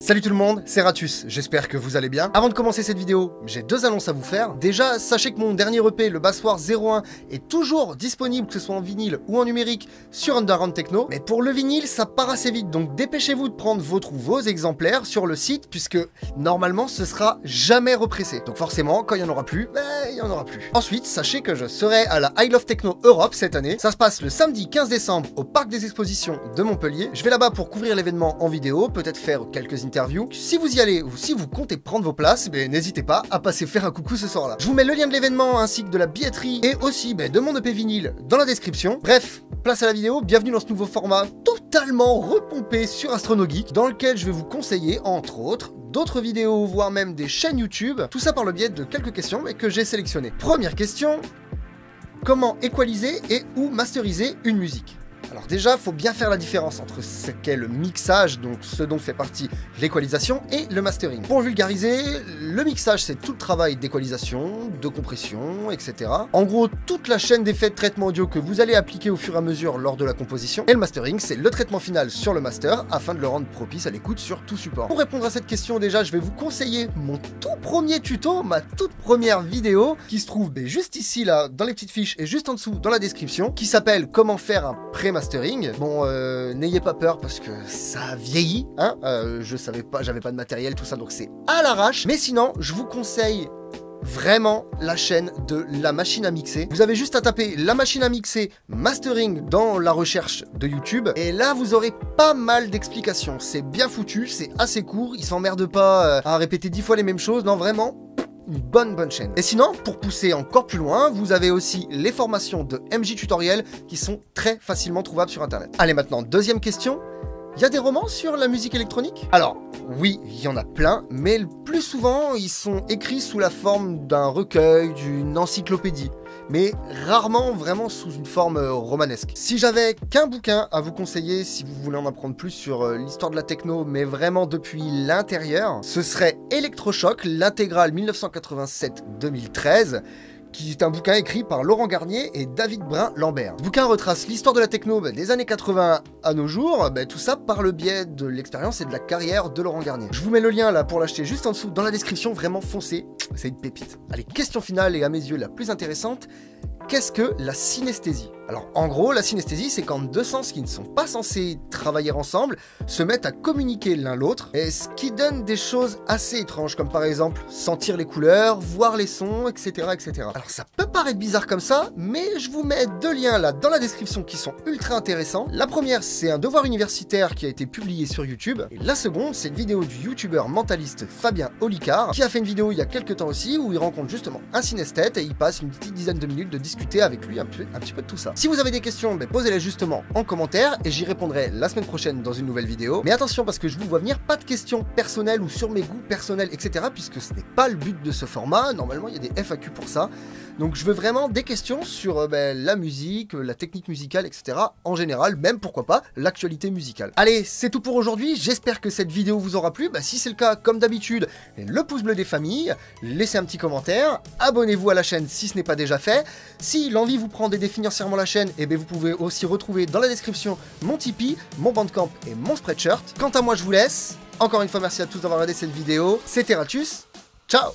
Salut tout le monde, c'est Ratus, j'espère que vous allez bien. Avant de commencer cette vidéo, j'ai deux annonces à vous faire. Déjà, sachez que mon dernier EP, le Basswar 01, est toujours disponible, que ce soit en vinyle ou en numérique, sur Underground Techno. Mais pour le vinyle, ça part assez vite, donc dépêchez-vous de prendre votre ou vos exemplaires sur le site, puisque normalement, ce sera jamais repressé. Donc forcément, quand il n'y en aura plus, il n'y en aura plus. Ensuite, sachez que je serai à la I Love Techno Europe cette année. Ça se passe le samedi 15 décembre au Parc des Expositions de Montpellier. Je vais là-bas pour couvrir l'événement en vidéo, peut-être faire quelques interviews. Si vous y allez ou si vous comptez prendre vos places, n'hésitez pas à passer faire un coucou ce soir-là. Je vous mets le lien de l'événement ainsi que de la billetterie et aussi de mon EP vinyle dans la description. Bref, place à la vidéo, bienvenue dans ce nouveau format totalement repompé sur AstronoGeek, dans lequel je vais vous conseiller, entre autres, d'autres vidéos, voire même des chaînes YouTube, tout ça par le biais de quelques questions que j'ai sélectionnées. Première question, comment équaliser et ou masteriser une musique ? Alors déjà, faut bien faire la différence entre ce qu'est le mixage, donc ce dont fait partie l'équalisation, et le mastering. Pour vulgariser, le mixage c'est tout le travail d'équalisation, de compression, etc. En gros, toute la chaîne d'effets de traitement audio que vous allez appliquer au fur et à mesure lors de la composition. Et le mastering, c'est le traitement final sur le master, afin de le rendre propice à l'écoute sur tout support. Pour répondre à cette question, déjà, je vais vous conseiller mon tout premier tuto, ma toute première vidéo, qui se trouve juste ici, là, dans les petites fiches, et juste en dessous, dans la description, qui s'appelle « Comment faire un pré-mastering ». Bon, n'ayez pas peur parce que ça vieillit, hein. Je savais pas, j'avais pas de matériel, tout ça, donc c'est à l'arrache. Mais sinon, je vous conseille vraiment la chaîne de La Machine à Mixer. Vous avez juste à taper La Machine à Mixer Mastering dans la recherche de YouTube, et là vous aurez pas mal d'explications. C'est bien foutu, c'est assez court, ils s'emmerdent pas à répéter 10 fois les mêmes choses, non vraiment. Une bonne chaîne. Et sinon, pour pousser encore plus loin, vous avez aussi les formations de MJ Tutoriel qui sont très facilement trouvables sur internet. Allez, maintenant, deuxième question. Il y a des romans sur la musique électronique? Alors, oui, il y en a plein, mais le plus souvent, ils sont écrits sous la forme d'un recueil, d'une encyclopédie, mais rarement vraiment sous une forme romanesque. Si j'avais qu'un bouquin à vous conseiller, si vous voulez en apprendre plus sur l'histoire de la techno, mais vraiment depuis l'intérieur, ce serait Electrochoc, l'intégrale 1987-2013, qui est un bouquin écrit par Laurent Garnier et David Brun-Lambert. Ce bouquin retrace l'histoire de la techno des années 80 à nos jours, tout ça par le biais de l'expérience et de la carrière de Laurent Garnier. Je vous mets le lien là pour l'acheter juste en dessous dans la description, vraiment foncez, c'est une pépite. Allez, question finale et à mes yeux la plus intéressante, qu'est-ce que la synesthésie? Alors en gros, la synesthésie, c'est quand deux sens qui ne sont pas censés travailler ensemble se mettent à communiquer l'un l'autre, et ce qui donne des choses assez étranges, comme par exemple sentir les couleurs, voir les sons, etc. etc. Alors ça peut paraître bizarre comme ça, mais je vous mets deux liens là dans la description qui sont ultra intéressants. La première, c'est un devoir universitaire qui a été publié sur YouTube, et la seconde, c'est une vidéo du youtubeur mentaliste Fabien Olicard, qui a fait une vidéo il y a quelques temps aussi, où il rencontre justement un synesthète, et il passe une petite dizaine de minutes de discuter avec lui un petit peu de tout ça. Si vous avez des questions, posez-les justement en commentaire et j'y répondrai la semaine prochaine dans une nouvelle vidéo. Mais attention, parce que je vous vois venir, pas de questions personnelles ou sur mes goûts personnels, etc. puisque ce n'est pas le but de ce format. Normalement, il y a des FAQ pour ça. Donc je veux vraiment des questions sur la musique, la technique musicale, etc. en général, même pourquoi pas l'actualité musicale. Allez, c'est tout pour aujourd'hui. J'espère que cette vidéo vous aura plu. Si c'est le cas, comme d'habitude, le pouce bleu des familles, laissez un petit commentaire, abonnez-vous à la chaîne si ce n'est pas déjà fait. Si l'envie vous prend d'aider financièrement la chaîne, vous pouvez aussi retrouver dans la description mon Tipeee, mon Bandcamp et mon Spreadshirt. Quant à moi, je vous laisse. Encore une fois, merci à tous d'avoir regardé cette vidéo. C'était Ratus. Ciao!